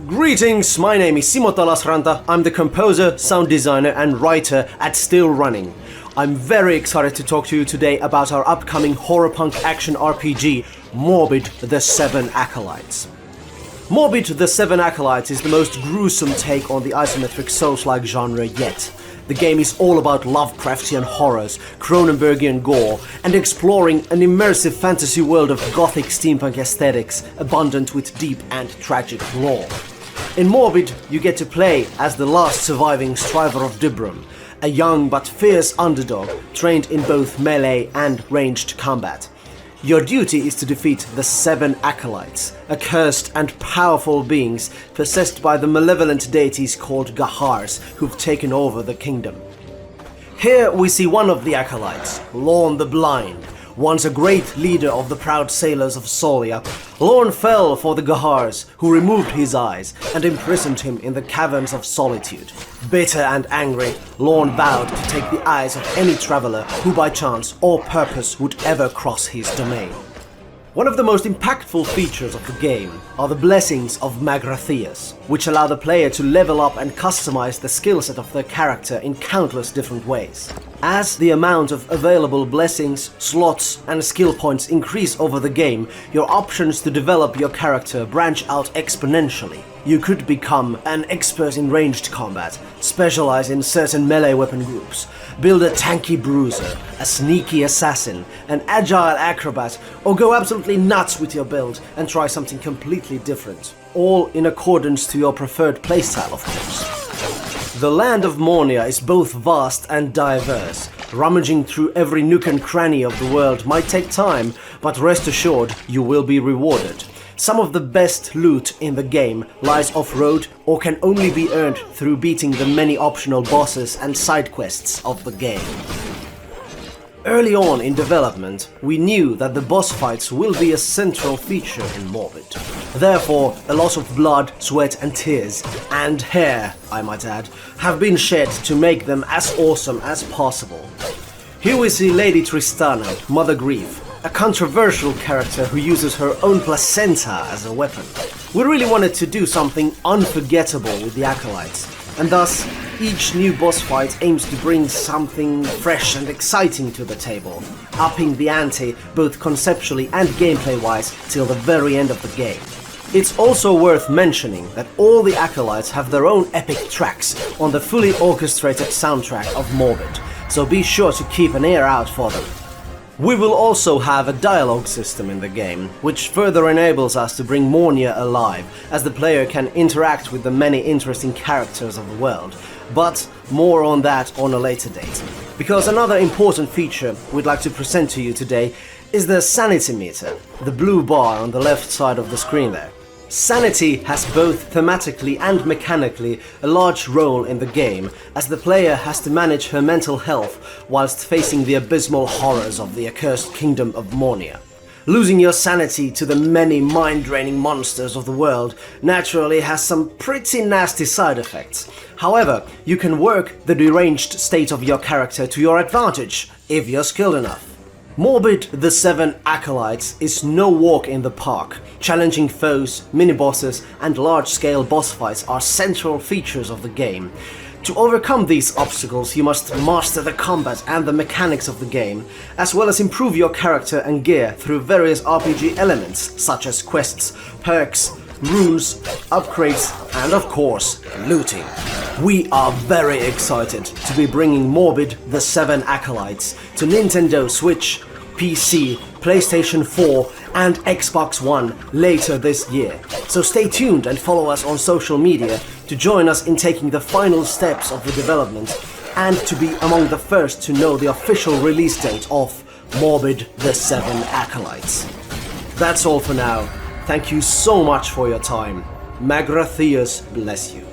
Greetings, my name is Simo Talasranta. I'm the composer, sound designer and writer at Still Running. I'm very excited to talk to you today about our upcoming horror punk action RPG, Morbid, the Seven Acolytes. Morbid, the Seven Acolytes is the most gruesome take on the isometric Souls-like genre yet. The game is all about Lovecraftian horrors, Cronenbergian gore, and exploring an immersive fantasy world of gothic steampunk aesthetics, abundant with deep and tragic lore. In Morbid, you get to play as the last surviving Striver of Dibrum, a young but fierce underdog trained in both melee and ranged combat. Your duty is to defeat the Seven Acolytes, accursed and powerful beings possessed by the malevolent deities called Gahars, who've taken over the kingdom. Here we see one of the Acolytes, Lorn the Blind. Once a great leader of the proud sailors of Solia, Lorn fell for the Gahars, who removed his eyes and imprisoned him in the caverns of solitude. Bitter and angry, Lorn vowed to take the eyes of any traveler who by chance or purpose would ever cross his domain. One of the most impactful features of the game are the blessings of Magratheus, which allow the player to level up and customize the skill set of their character in countless different ways. As the amount of available blessings, slots, and skill points increase over the game, your options to develop your character branch out exponentially. You could become an expert in ranged combat, specialize in certain melee weapon groups, build a tanky bruiser, a sneaky assassin, an agile acrobat, or go absolutely nuts with your build and try something completely different. All in accordance to your preferred playstyle, of course. The land of Mornia is both vast and diverse. Rummaging through every nook and cranny of the world might take time, but rest assured you will be rewarded. Some of the best loot in the game lies off-road or can only be earned through beating the many optional bosses and side quests of the game. Early on in development, we knew that the boss fights will be a central feature in Morbid. Therefore, a lot of blood, sweat and tears, and hair, I might add, have been shed to make them as awesome as possible. Here we see Lady Tristana, Mother Grief, a controversial character who uses her own placenta as a weapon. We really wanted to do something unforgettable with the Acolytes, and thus each new boss fight aims to bring something fresh and exciting to the table, upping the ante both conceptually and gameplay-wise till the very end of the game. It's also worth mentioning that all the Acolytes have their own epic tracks on the fully orchestrated soundtrack of Morbid, so be sure to keep an ear out for them. We will also have a dialogue system in the game, which further enables us to bring Mornia alive, as the player can interact with the many interesting characters of the world. But more on that on a later date. Because another important feature we'd like to present to you today is the sanity meter, the blue bar on the left side of the screen there. Sanity has both thematically and mechanically a large role in the game, as the player has to manage her mental health whilst facing the abysmal horrors of the accursed kingdom of Mornia. Losing your sanity to the many mind-draining monsters of the world naturally has some pretty nasty side effects. However, you can work the deranged state of your character to your advantage, if you're skilled enough. Morbid, the Seven Acolytes is no walk in the park. Challenging foes, mini-bosses and large-scale boss fights are central features of the game. To overcome these obstacles, you must master the combat and the mechanics of the game, as well as improve your character and gear through various RPG elements, such as quests, perks, runes, upgrades, and of course, looting. We are very excited to be bringing Morbid, the Seven Acolytes to Nintendo Switch, PC, PlayStation 4 and Xbox One later this year. So stay tuned and follow us on social media to join us in taking the final steps of the development and to be among the first to know the official release date of Morbid, the Seven Acolytes. That's all for now. Thank you so much for your time. Magratheus bless you.